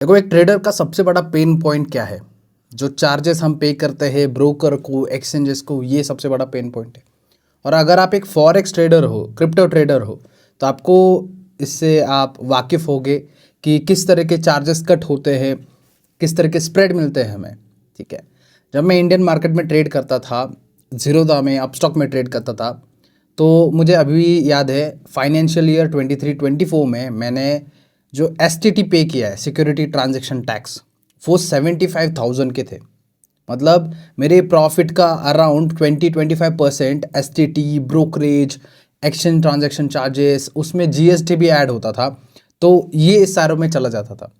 देखो, एक ट्रेडर का सबसे बड़ा पेन पॉइंट क्या है? जो चार्जेस हम पे करते हैं ब्रोकर को, एक्सचेंजेस को, ये सबसे बड़ा पेन पॉइंट है। और अगर आप एक फॉरेक्स ट्रेडर हो, क्रिप्टो ट्रेडर हो, तो आपको इससे आप वाकिफ़ होगे कि किस तरह के चार्जेस कट होते हैं, किस तरह के स्प्रेड मिलते हैं हमें। ठीक है, जब मैं इंडियन मार्केट में ट्रेड करता था, ज़ीरोधा में, अपस्टॉक में ट्रेड करता था, तो मुझे अभी भी याद है फाइनेंशियल ईयर 23-24 में मैंने जो एसटीटी पे किया है, सिक्योरिटी ट्रांजैक्शन टैक्स, वो 75,000 के थे। मतलब मेरे प्रॉफिट का around 20-25% STT, brokerage, exchange transaction charges, उसमें जीएसटी भी ऐड होता था, तो ये इस सारों में चला जाता था।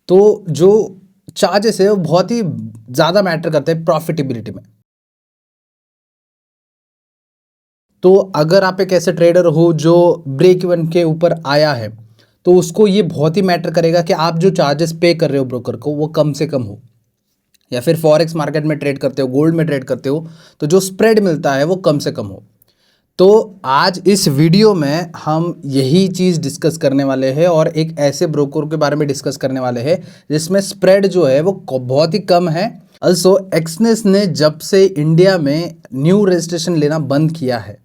तो जो चार्जेस है वो बहुत ही ज़्यादा मैटर करते हैं प्रॉफिटेबिलिटी में। तो अगर आप एक ऐसे ट्रेडर हो जो ब्रेक इवन के ऊपर आया है, तो उसको ये बहुत ही मैटर करेगा कि आप जो चार्जेस पे कर रहे हो ब्रोकर को, वो कम से कम हो। या फिर फॉरेक्स मार्केट में ट्रेड करते हो, गोल्ड में ट्रेड करते हो, तो जो स्प्रेड मिलता है वो कम से कम हो। तो आज इस वीडियो में हम यही चीज़ डिस्कस करने वाले हैं और एक ऐसे ब्रोकर के बारे में डिस्कस करने वाले हैं जिसमें स्प्रेड जो है वो बहुत ही कम है। अल्सो एक्सनेस ने जब से इंडिया में न्यू रजिस्ट्रेशन लेना बंद किया है,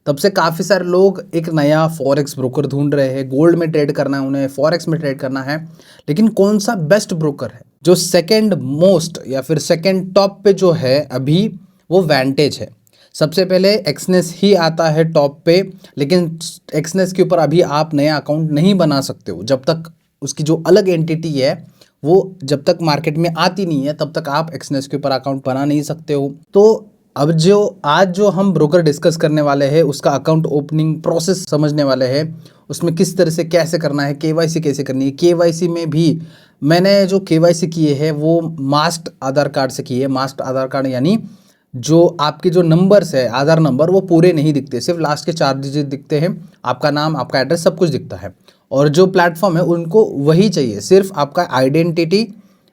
तब से काफ़ी सारे लोग एक नया फॉरेक्स ब्रोकर ढूंढ रहे हैं। गोल्ड में ट्रेड करना है उन्हें, फॉरेक्स में ट्रेड करना है, लेकिन कौन सा बेस्ट ब्रोकर है? जो सेकंड मोस्ट या फिर सेकंड टॉप पे जो है अभी, वो वैंटेज है। सबसे पहले एक्सनेस ही आता है टॉप पे, लेकिन एक्सनेस के ऊपर अभी आप नया अकाउंट नहीं बना सकते हो जब तक उसकी जो अलग एंटिटी है वो जब तक मार्केट में आती नहीं है, तब तक आप एक्सनेस के ऊपर अकाउंट बना नहीं सकते हो। तो अब जो आज जो हम ब्रोकर डिस्कस करने वाले हैं, उसका अकाउंट ओपनिंग प्रोसेस समझने वाले हैं, उसमें किस तरह से कैसे करना है, केवाईसी कैसे करनी है। केवाईसी में भी मैंने जो केवाईसी किए हैं वो मास्क्ड आधार कार्ड से किए है। मास्क्ड आधार कार्ड यानी जो आपके जो नंबर्स है, आधार नंबर, वो पूरे नहीं दिखते, सिर्फ लास्ट के 4 डिजिट दिखते हैं। आपका नाम, आपका एड्रेस, सब कुछ दिखता है। और जो प्लेटफॉर्म है उनको वही चाहिए, सिर्फ आपका आइडेंटिटी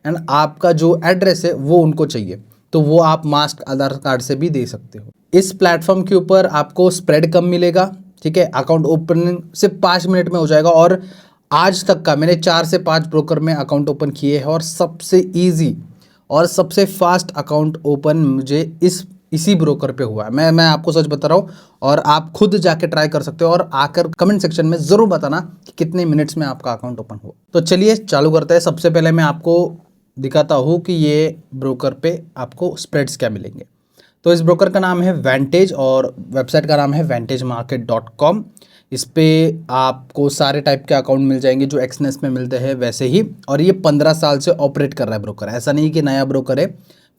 एंड आपका जो एड्रेस है वो उनको चाहिए। तो वो आप मास्क आधार कार्ड से भी दे सकते हो। इस प्लेटफॉर्म के ऊपर आपको स्प्रेड कम मिलेगा। ठीक है, अकाउंट ओपनिंग सिर्फ 5 मिनट में हो जाएगा। और आज तक का मैंने 4 से 5 ब्रोकर में अकाउंट ओपन किए हैं और सबसे ईजी और सबसे फास्ट अकाउंट ओपन मुझे इसी ब्रोकर पे हुआ है। मैं आपको सच बता रहा हूँ, और आप खुद जाके ट्राई कर सकते हो और आकर कमेंट सेक्शन में ज़रूर बताना कि कितने मिनट्स में आपका अकाउंट ओपन हुआ। तो चलिए चालू करते हैं। सबसे पहले मैं आपको दिखाता हूँ कि ये ब्रोकर पे आपको स्प्रेड्स क्या मिलेंगे। तो इस ब्रोकर का नाम है वेंटेज और वेबसाइट का नाम है vantagemarket.com। इस पे आपको सारे टाइप के अकाउंट मिल जाएंगे जो एक्सनेस में मिलते हैं वैसे ही। और ये 15 साल से ऑपरेट कर रहा है ब्रोकर, ऐसा नहीं कि नया ब्रोकर है,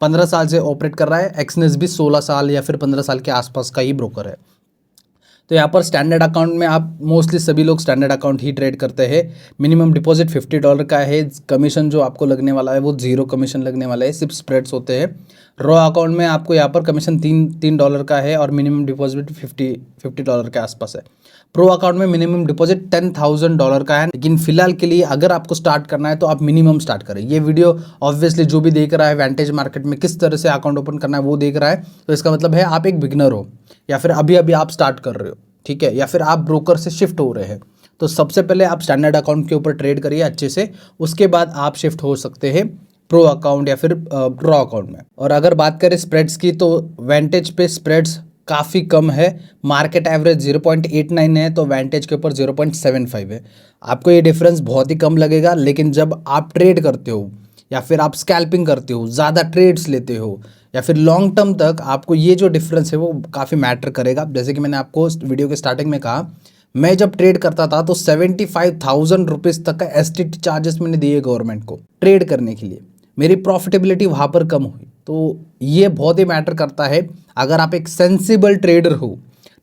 15 साल से ऑपरेट कर रहा है। एक्सनेस भी 16 साल या फिर 15 साल के आसपास का ही ब्रोकर है। तो यहाँ पर स्टैंडर्ड अकाउंट में आप मोस्टली सभी लोग स्टैंडर्ड अकाउंट ही ट्रेड करते हैं। मिनिमम डिपॉजिट $50 का है। कमीशन जो आपको लगने वाला है वो 0 कमीशन लगने वाला है, सिर्फ स्प्रेड्स होते हैं। रॉ अकाउंट में आपको यहाँ पर कमीशन $3 का है और मिनिमम डिपॉजिट $50 के आसपास है। प्रो अकाउंट में मिनिमम डिपॉजिट $10,000 का है। लेकिन फिलहाल के लिए अगर आपको स्टार्ट करना है तो आप मिनिमम स्टार्ट करें। ये वीडियो ऑब्वियसली जो भी देख रहा है वेंटेज मार्केट में किस तरह से अकाउंट ओपन करना है वो देख रहा है, तो इसका मतलब है आप एक बिगिनर हो या फिर अभी अभी आप स्टार्ट कर रहे हो। ठीक है, या फिर आप ब्रोकर से शिफ्ट हो रहे हैं। तो सबसे पहले आप स्टैंडर्ड अकाउंट के ऊपर ट्रेड करिए अच्छे से, उसके बाद आप शिफ्ट हो सकते हैं प्रो अकाउंट या फिर ड्रॉ अकाउंट में। और अगर बात करें स्प्रेड्स की, तो वेंटेज पे स्प्रेड्स काफ़ी कम है। मार्केट एवरेज 0.89 है, तो वेंटेज के ऊपर 0.75 है। आपको ये डिफरेंस बहुत ही कम लगेगा, लेकिन जब आप ट्रेड करते हो या फिर आप स्कैल्पिंग करते हो, ज़्यादा ट्रेड्स लेते हो या फिर लॉन्ग टर्म तक, आपको ये जो डिफरेंस है वो काफ़ी मैटर करेगा। जैसे कि मैंने आपको वीडियो के स्टार्टिंग में कहा, मैं जब ट्रेड करता था तो 75,000 रुपीज़ तक का एसटीटी चार्जेस मैंने दिए गवर्नमेंट को ट्रेड करने के लिए। मेरी प्रॉफिटेबिलिटी वहाँ पर कम हुई। तो ये बहुत ही मैटर करता है। अगर आप एक सेंसिबल ट्रेडर हो,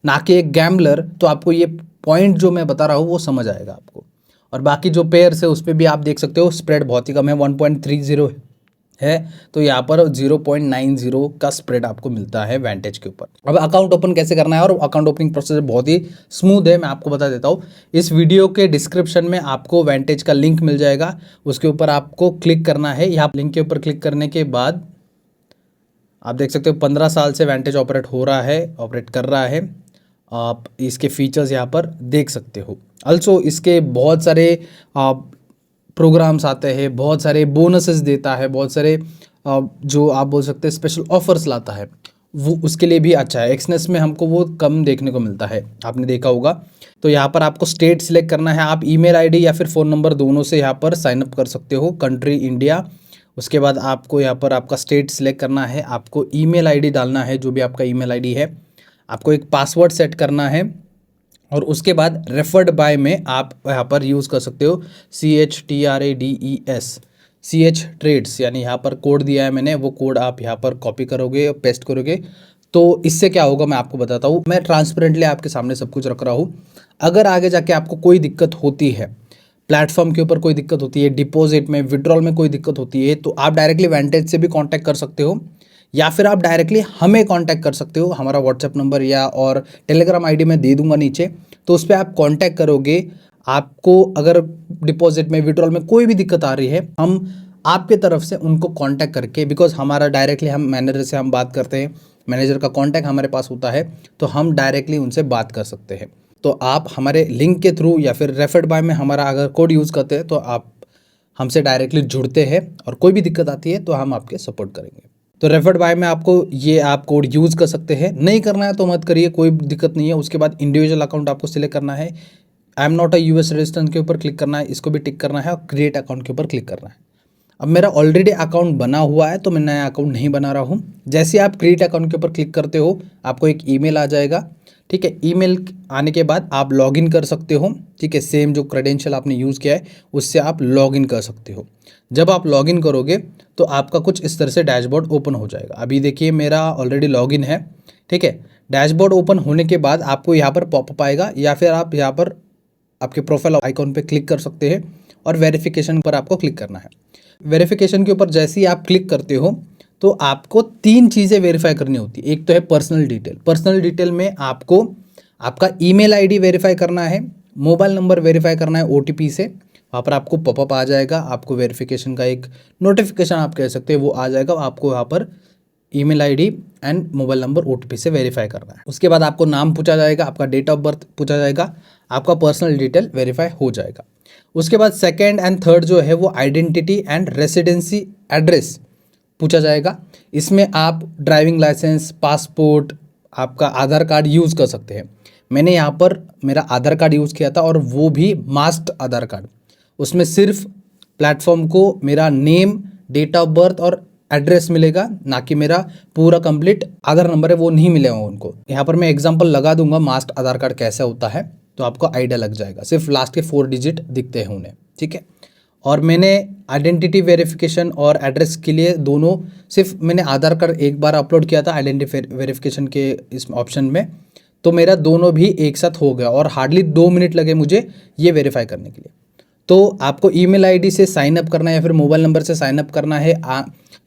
ना कि एक गैम्बलर, तो आपको ये पॉइंट जो मैं बता रहा हूँ वो समझ आएगा आपको। और बाकी जो पेयर्स है उस पर भी आप देख सकते हो स्प्रेड बहुत ही कम है, 1.30 है। तो यहाँ पर 0.90 का स्प्रेड आपको मिलता है वेंटेज के ऊपर। अब अकाउंट ओपन कैसे करना है, और अकाउंट ओपनिंग प्रोसेस बहुत ही स्मूथ है, मैं आपको बता देता हूँ। इस वीडियो के डिस्क्रिप्शन में आपको वेंटेज का लिंक मिल जाएगा, उसके ऊपर आपको क्लिक करना है। यहाँ लिंक के ऊपर क्लिक करने के बाद आप देख सकते हो 15 साल से वेंटेज ऑपरेट कर रहा है। आप इसके फीचर्स यहाँ पर देख सकते हो। अल्सो इसके बहुत सारे प्रोग्राम्स आते हैं, बहुत सारे बोनसेस देता है, बहुत सारे जो आप बोल सकते हैं स्पेशल ऑफर्स लाता है, वो उसके लिए भी अच्छा है। एक्सनेस में हमको वो कम देखने को मिलता है, आपने देखा होगा। तो यहाँ पर आपको स्टेट सिलेक्ट करना है, आप ईमेल आईडी या फिर फ़ोन नंबर दोनों से यहाँ पर साइन अप कर सकते हो, कंट्री इंडिया। उसके बाद आपको यहाँ पर आपका स्टेट सिलेक्ट करना है, आपको ईमेल आईडी डालना है, जो भी आपका ईमेल आईडी है, आपको एक पासवर्ड सेट करना है, और उसके बाद रेफर्ड बाय में आप यहाँ पर यूज़ कर सकते हो CHTRADES, CH ट्रेड्स, यानी यहाँ पर कोड दिया है मैंने, वो कोड आप यहाँ पर कॉपी करोगे और पेस्ट करोगे। तो इससे क्या होगा मैं आपको बताता हूँ, मैं ट्रांसपेरेंटली आपके सामने सब कुछ रख रहा हूँ। अगर आगे जाके आपको कोई दिक्कत होती है, प्लेटफॉर्म के ऊपर कोई दिक्कत होती है, डिपॉजिट में, विड्रॉल में कोई दिक्कत होती है, तो आप डायरेक्टली वेंटेज से भी कांटेक्ट कर सकते हो, या फिर आप डायरेक्टली हमें कांटेक्ट कर सकते हो। हमारा व्हाट्सएप नंबर या और टेलीग्राम आईडी मैं दे दूंगा नीचे, तो उस पर आप कांटेक्ट करोगे। आपको अगर डिपॉजिट में, विड्रॉल में कोई भी दिक्कत आ रही है, हम आपके तरफ से उनको कांटेक्ट करके, बिकॉज हमारा डायरेक्टली हम मैनेजर से हम बात करते हैं, मैनेजर का कांटेक्ट हमारे पास होता है, तो हम डायरेक्टली उनसे बात कर सकते हैं। तो आप हमारे लिंक के थ्रू या फिर रेफर्ड बाय में हमारा अगर कोड यूज़ करते हैं, तो आप हमसे डायरेक्टली जुड़ते हैं, और कोई भी दिक्कत आती है तो हम आपके सपोर्ट करेंगे। तो रेफर्ड बाय में आपको ये आप कोड यूज़ कर सकते हैं, नहीं करना है तो मत करिए, कोई दिक्कत नहीं है। उसके बाद इंडिविजुअल अकाउंट आपको सिलेक्ट करना है, I am not a US resident के ऊपर क्लिक करना है, इसको भी टिक करना है, और क्रिएट अकाउंट के ऊपर क्लिक करना है। अब मेरा ऑलरेडी अकाउंट बना हुआ है, तो मैं नया अकाउंट नहीं बना रहा हूँ। जैसे आप क्रिएट अकाउंट के ऊपर क्लिक करते हो, आपको एक ईमेल आ जाएगा, ठीक है। ईमेल आने के बाद आप लॉगिन कर सकते हो, ठीक है। सेम जो क्रेडेंशियल आपने यूज़ किया है उससे आप लॉगिन कर सकते हो। जब आप लॉगिन करोगे तो आपका कुछ इस तरह से डैशबोर्ड ओपन हो जाएगा। अभी देखिए मेरा ऑलरेडी लॉगिन है, ठीक है। डैशबोर्ड ओपन होने के बाद आपको यहाँ पर पॉपअप आएगा, या फिर आप यहाँ पर आपके प्रोफाइल आइकॉन पे क्लिक कर सकते हैं, और वेरिफिकेशन पर आपको क्लिक करना है। वेरिफिकेशन के ऊपर जैसे ही आप क्लिक करते हो, तो आपको 3 चीज़ें वेरीफाई करनी होती है। एक तो है पर्सनल डिटेल, पर्सनल डिटेल में आपको आपका ईमेल आईडी वेरीफाई करना है, मोबाइल नंबर वेरीफाई करना है OTP से। वहाँ पर आपको पॉपअप आ जाएगा, आपको वेरिफिकेशन का एक नोटिफिकेशन आप कह सकते हैं, वो आ जाएगा। आपको यहाँ पर email ID and mobile number OTP से वेरीफाई करना है। उसके बाद आपको नाम पूछा जाएगा, आपका डेट ऑफ बर्थ पूछा जाएगा, आपका पर्सनल डिटेल वेरीफाई हो जाएगा। उसके बाद सेकेंड एंड थर्ड जो है वो आइडेंटिटी एंड रेसिडेंसी एड्रेस पूछा जाएगा। इसमें आप ड्राइविंग लाइसेंस, पासपोर्ट, आपका आधार कार्ड यूज़ कर सकते हैं। मैंने यहाँ पर मेरा आधार कार्ड यूज़ किया था, और वो भी मास्क्ड आधार कार्ड। उसमें सिर्फ प्लेटफॉर्म को मेरा नेम, डेट ऑफ बर्थ और एड्रेस मिलेगा, ना कि मेरा पूरा कंप्लीट आधार नंबर है वो नहीं मिलेगा उनको। यहाँ पर मैं एग्जांपल लगा दूंगा मास्क्ड आधार कार्ड कैसा होता है, तो आपको आइडिया लग जाएगा। सिर्फ लास्ट के 4 डिजिट दिखते हैं उन्हें, ठीक है। और मैंने आइडेंटिटी वेरिफिकेशन और एड्रेस के लिए दोनों, सिर्फ मैंने आधार कार्ड एक बार अपलोड किया था आइडेंटिटी वेरिफिकेशन के इस ऑप्शन में, तो मेरा दोनों भी एक साथ हो गया, और हार्डली 2 मिनट लगे मुझे ये वेरीफाई करने के लिए। तो आपको ईमेल आईडी से साइन अप करना है, या फिर मोबाइल नंबर से साइन अप करना है।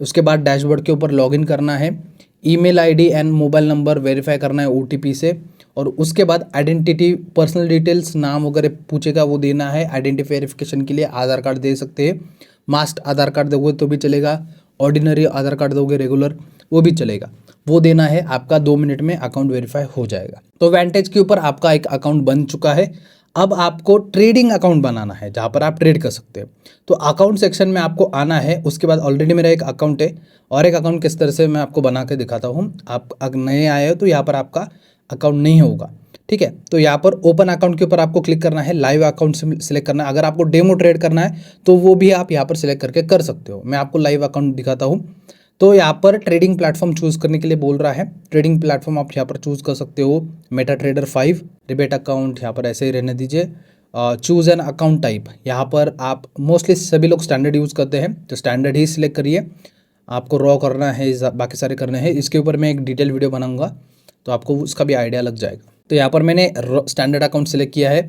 उसके बाद डैशबोर्ड के ऊपर लॉगिन करना है, email ID and mobile number verify करना है OTP से, और उसके बाद आइडेंटिटी, पर्सनल डिटेल्स, नाम वगैरह पूछेगा वो देना है। आइडेंटिटी वेरिफिकेशन के लिए आधार कार्ड दे सकते हैं, मास्क्ड आधार कार्ड दोगे तो भी चलेगा, ऑर्डिनरी आधार कार्ड दोगे रेगुलर वो भी चलेगा, वो देना है। आपका 2 मिनट में अकाउंट वेरीफाई हो जाएगा। तो वेंटेज के ऊपर आपका एक अकाउंट बन चुका है। अब आपको ट्रेडिंग अकाउंट बनाना है, जहाँ पर आप ट्रेड कर सकते हैं। तो अकाउंट सेक्शन में आपको आना है। उसके बाद ऑलरेडी मेरा एक अकाउंट है, और एक अकाउंट किस तरह से मैं आपको बना के दिखाता हूँ। आप अगर नए आए हो तो यहाँ पर आपका अकाउंट नहीं होगा, ठीक है। तो यहाँ पर ओपन अकाउंट के ऊपर आपको क्लिक करना है, लाइव अकाउंट सिलेक्ट करना है। अगर आपको डेमो ट्रेड करना है तो वो भी आप यहाँ पर सिलेक्ट करके कर सकते हो। मैं आपको लाइव अकाउंट दिखाता हूँ। तो यहाँ पर ट्रेडिंग प्लेटफॉर्म चूज़ करने के लिए बोल रहा है। ट्रेडिंग प्लेटफॉर्म आप यहाँ पर चूज़ कर सकते हो, मेटा ट्रेडर 5, रिबेट अकाउंट, यहाँ पर ऐसे ही रहने दीजिए। चूज़ एन अकाउंट टाइप, यहाँ पर आप मोस्टली सभी लोग स्टैंडर्ड यूज़ करते हैं, तो स्टैंडर्ड ही सिलेक्ट करिए। आपको रॉ करना है, बाकी सारे करने हैं। इसके ऊपर मैं एक डिटेल वीडियो बनाऊंगा, तो आपको उसका भी आइडिया लग जाएगा। तो यहाँ पर मैंने स्टैंडर्ड अकाउंट सिलेक्ट किया है।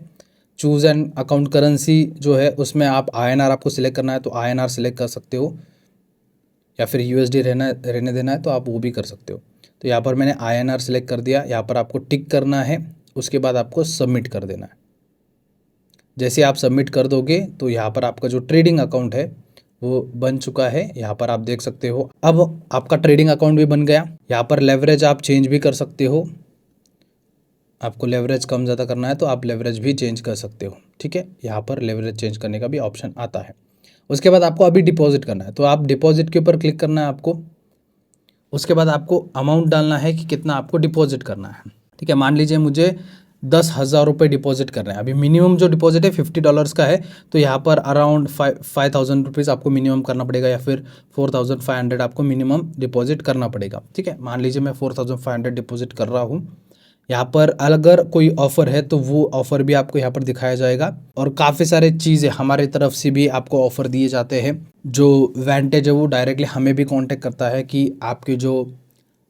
चूज़ एन अकाउंट करेंसी जो है उसमें आप INR आपको सिलेक्ट करना है, तो INR सिलेक्ट कर सकते हो, या फिर USD रहने देना है तो आप वो भी कर सकते हो। तो यहाँ पर मैंने INR सिलेक्ट कर दिया। यहाँ पर आपको टिक करना है, उसके बाद आपको सबमिट कर देना है। जैसे आप सबमिट कर दोगे तो यहाँ पर आपका जो ट्रेडिंग अकाउंट है वो बन चुका है। यहाँ पर आप देख सकते हो, अब आपका ट्रेडिंग अकाउंट भी बन गया। यहाँ पर लेवरेज आप चेंज भी कर सकते हो। आपको लेवरेज कम ज़्यादा करना है तो आप लेवरेज भी चेंज कर सकते हो, ठीक है। यहाँ पर लेवरेज चेंज करने का भी ऑप्शन आता है। उसके बाद आपको अभी डिपॉजिट करना है, तो आप डिपॉजिट के ऊपर क्लिक करना है आपको। उसके बाद आपको अमाउंट डालना है कि कितना आपको डिपॉजिट करना है। ठीक है, मान लीजिए मुझे 10,000 रुपये डिपॉजिट करना है। अभी मिनिमम जो डिपॉजिट है $50 का है, तो यहाँ पर अराउंड 5,000 रुपीज़ आपको मिनिमम करना पड़ेगा, या फिर 4,500 आपको मिनिमम डिपॉजिट करना पड़ेगा। ठीक है, मान लीजिए मैं 4,500 डिपॉजिट कर रहा हूँ। यहाँ पर अगर कोई ऑफ़र है तो वो ऑफ़र भी आपको यहाँ पर दिखाया जाएगा, और काफ़ी सारे चीज़ें हमारे तरफ से भी आपको ऑफ़र दिए जाते हैं। जो वेंटेज है वो डायरेक्टली हमें भी कांटेक्ट करता है कि आपके जो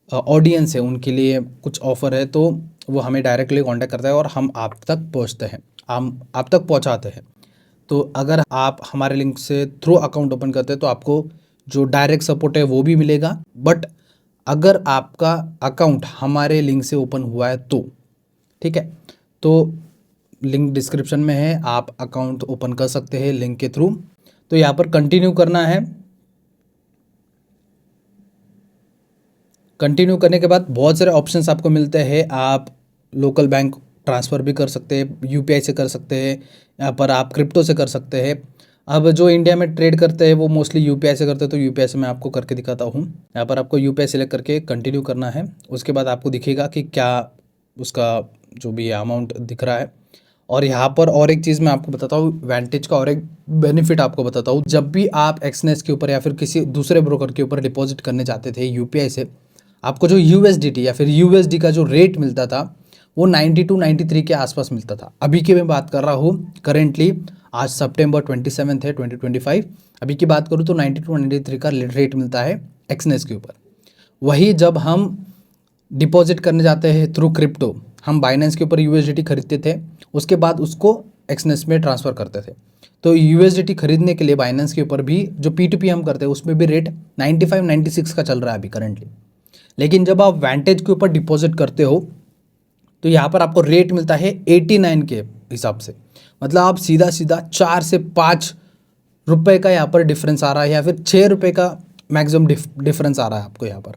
ऑडियंस है उनके लिए कुछ ऑफ़र है, तो वो हमें डायरेक्टली कांटेक्ट करता है और हम आप तक पहुंचते हैं, हम आप तक पहुंचाते हैं। तो अगर आप हमारे लिंक से थ्रू अकाउंट ओपन करते हैं तो आपको जो डायरेक्ट सपोर्ट है वो भी मिलेगा। बट अगर आपका अकाउंट हमारे लिंक से ओपन हुआ है तो ठीक है, तो लिंक डिस्क्रिप्शन में है, आप अकाउंट ओपन कर सकते हैं लिंक के थ्रू। तो यहाँ पर कंटिन्यू करना है। कंटिन्यू करने के बाद बहुत सारे ऑप्शंस आपको मिलते हैं। आप लोकल बैंक ट्रांसफ़र भी कर सकते हैं, यूपीआई से कर सकते हैं, यहाँ पर आप क्रिप्टो से कर सकते हैं। अब जो इंडिया में ट्रेड करते हैं वो मोस्टली यूपीआई से करते हैं, तो यूपीआई से मैं आपको करके दिखाता हूँ। यहाँ पर आपको यूपीआई सेलेक्ट करके कंटिन्यू करना है। उसके बाद आपको दिखेगा कि क्या उसका जो भी अमाउंट दिख रहा है। और यहाँ पर और एक चीज़ मैं आपको बताता हूँ, वेंटेज का और एक बेनिफिट आपको बताता हूँ। जब भी आप एक्सनेस के ऊपर या फिर किसी दूसरे ब्रोकर के ऊपर डिपॉजिट करने जाते थे यूपीआई से, आपको जो यूएसडीटी या फिर यूएसडी का जो रेट मिलता था वो 92 93 के आसपास मिलता था। अभी की मैं बात कर रहा हूँ करेंटली, आज सितंबर 27 है 2025, अभी की बात करूँ तो 92 93 का रेट मिलता है एक्सनेस के ऊपर। वही जब हम डिपॉजिट करने जाते हैं थ्रू क्रिप्टो, हम बाइनेंस के ऊपर यूएसडीटी खरीदते थे, उसके बाद उसको एक्सनेस में ट्रांसफ़र करते थे। तो यूएसडीटी खरीदने के लिए बाइनेंस के ऊपर भी जो P2P हम करते हैं उसमें भी रेट 95 96 का चल रहा है अभी करंटली। लेकिन जब आप वेंटेज के ऊपर डिपॉजिट करते हो तो यहाँ पर आपको रेट मिलता है 89 के हिसाब से। मतलब आप सीधा सीधा 4 से 5 रुपए का यहाँ पर डिफरेंस आ रहा है, या फिर 6 रुपये का मैक्सिमम डिफरेंस आ रहा है आपको यहाँ पर।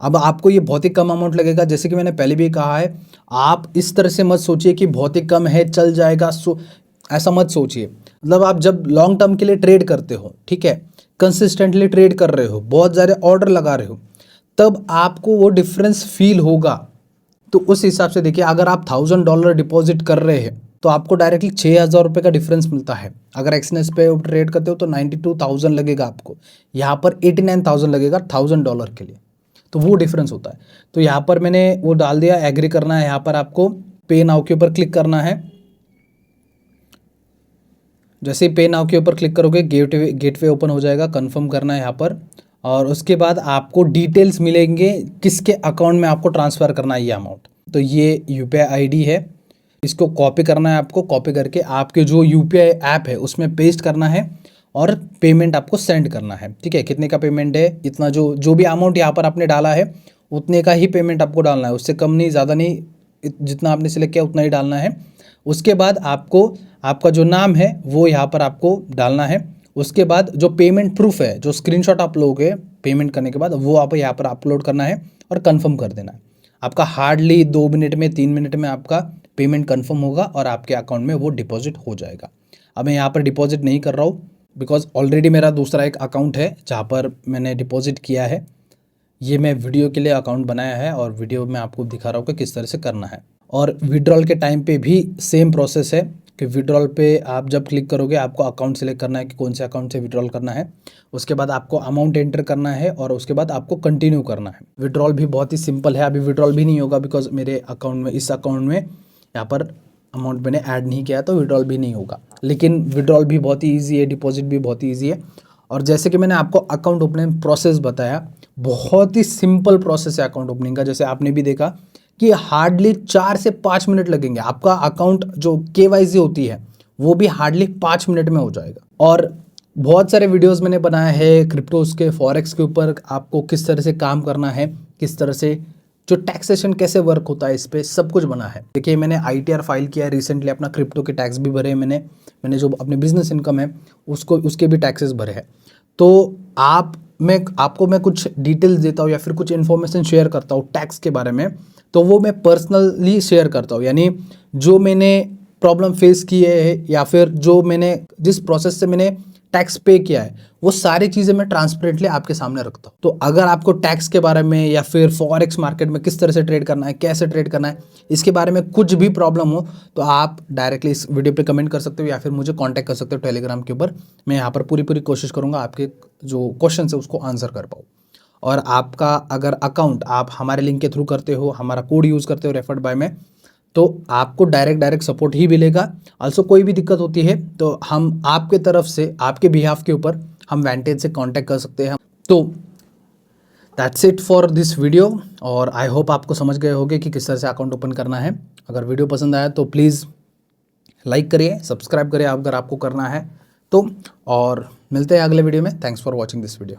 अब आपको ये बहुत ही कम अमाउंट लगेगा। जैसे कि मैंने पहले भी कहा है, आप इस तरह से मत सोचिए कि बहुत ही कम है चल जाएगा, ऐसा मत सोचिए। मतलब आप जब लॉन्ग टर्म के लिए ट्रेड करते हो, ठीक है, कंसिस्टेंटली ट्रेड कर रहे हो, बहुत ज़्यादा ऑर्डर लगा रहे हो, तब आपको वो डिफरेंस फील होगा। तो उस हिसाब से देखिए, अगर आप $1,000 डिपॉजिट कर रहे हैं तो आपको डायरेक्टली 6,000 रुपये का डिफरेंस मिलता है। अगर एक्सनेस पे ट्रेड करते हो तो 92,000 लगेगा आपको, यहाँ पर 89,000 लगेगा $1,000 के लिए। तो वो डिफरेंस होता है। तो यहाँ पर मैंने वो डाल दिया, एग्री करना है। यहाँ पर आपको पे नाउ के ऊपर क्लिक करना है। जैसे ही पे नाउ के ऊपर क्लिक करोगे गेटवे ओपन हो जाएगा, कंफर्म करना है यहाँ पर। और उसके बाद आपको डिटेल्स मिलेंगे किसके अकाउंट में आपको ट्रांसफ़र करना है ये अमाउंट। तो ये यूपीआई आईडी है, इसको कॉपी करना है आपको। कॉपी करके आपके जो यूपीआई ऐप है उसमें पेस्ट करना है और पेमेंट आपको सेंड करना है। ठीक है, कितने का पेमेंट है, इतना जो भी अमाउंट यहाँ पर आपने डाला है उतने का ही पेमेंट आपको डालना है, उससे कम नहीं, ज़्यादा नहीं, जितना आपने सिलेक्ट किया उतना ही डालना है। उसके बाद आपको आपका जो नाम है वो यहाँ पर आपको डालना है। उसके बाद जो पेमेंट प्रूफ है, जो स्क्रीनशॉट आप लोगे पेमेंट करने के बाद, वो आप यहाँ पर अपलोड करना है और कंफर्म कर देना है। आपका हार्डली 2 मिनट में 3 मिनट में आपका पेमेंट कंफर्म होगा और आपके अकाउंट में वो डिपॉजिट हो जाएगा। अब मैं यहाँ पर डिपॉजिट नहीं कर रहा हूँ बिकॉज ऑलरेडी मेरा दूसरा एक अकाउंट है जहाँ पर मैंने डिपॉजिट किया है। ये मैं वीडियो के लिए अकाउंट बनाया है और वीडियो में आपको दिखा रहा हूँ कि किस तरह से करना है। और विड्रॉल के टाइम पे भी सेम प्रोसेस है कि विड्रॉल पे आप जब क्लिक करोगे आपको अकाउंट सेलेक्ट करना है कि कौन से अकाउंट से विड्रॉल करना है। उसके बाद आपको अमाउंट एंटर करना है और उसके बाद आपको कंटिन्यू करना है। विड्रॉल भी बहुत ही सिंपल है, अभी विड्रॉल भी नहीं होगा बिकॉज मेरे अकाउंट में, इस अकाउंट में यहाँ पर अमाउंट मैंने ऐड नहीं किया तो विड्रॉल भी नहीं होगा। लेकिन विड्रॉल भी बहुत ही ईजी है, डिपॉजिट भी बहुत ही ईजी है। और जैसे कि मैंने आपको अकाउंट ओपनिंग प्रोसेस बताया, बहुत ही सिंपल प्रोसेस है अकाउंट ओपनिंग का। जैसे आपने भी देखा कि हार्डली 4 से 5 मिनट लगेंगे, आपका अकाउंट जो केवाईसी होती है वो भी हार्डली 5 मिनट में हो जाएगा। और बहुत सारे वीडियोस मैंने बनाए हैं क्रिप्टोज के, फॉरेक्स के ऊपर, आपको किस तरह से काम करना है, किस तरह से जो टैक्सेशन कैसे वर्क होता है, इस पर सब कुछ बना है। देखिए मैंने ITR फाइल किया है रिसेंटली, अपना क्रिप्टो के टैक्स भी भरे हैं मैंने जो अपने बिजनेस इनकम है उसके भी टैक्सेस भरे हैं। तो आपको मैं कुछ डिटेल्स देता हूँ या फिर कुछ इन्फॉर्मेशन शेयर करता हूँ टैक्स के बारे में, तो वो मैं पर्सनली शेयर करता हूँ। यानी जो मैंने प्रॉब्लम फेस की है या फिर जो मैंने जिस प्रोसेस से मैंने टैक्स पे किया है, वो सारी चीज़ें मैं ट्रांसपेरेंटली आपके सामने रखता हूँ। तो अगर आपको टैक्स के बारे में या फिर फॉरेक्स मार्केट में किस तरह से ट्रेड करना है, कैसे ट्रेड करना है, इसके बारे में कुछ भी प्रॉब्लम हो तो आप डायरेक्टली इस वीडियो पे कमेंट कर सकते हो या फिर मुझे कांटेक्ट कर सकते हो टेलीग्राम के ऊपर। मैं यहाँ पर पूरी कोशिश करूँगा आपके जो क्वेश्चन है उसको आंसर कर पाऊँ। और आपका अगर अकाउंट आप हमारे लिंक के थ्रू करते हो, हमारा कोड यूज़ करते हो रेफर्ड बाय में, तो आपको डायरेक्ट सपोर्ट ही मिलेगा। ऑल्सो कोई भी दिक्कत होती है तो हम आपके तरफ से आपके बिहाफ के ऊपर हम वेंटेज से कांटेक्ट कर सकते हैं। तो that's it for this video, और आई होप आपको समझ गए होंगे कि किस तरह से अकाउंट ओपन करना है। अगर वीडियो पसंद आया तो प्लीज़ लाइक करिए, सब्सक्राइब करिए अगर आपको करना है तो, और मिलते हैं अगले वीडियो में। Thanks for watching this video.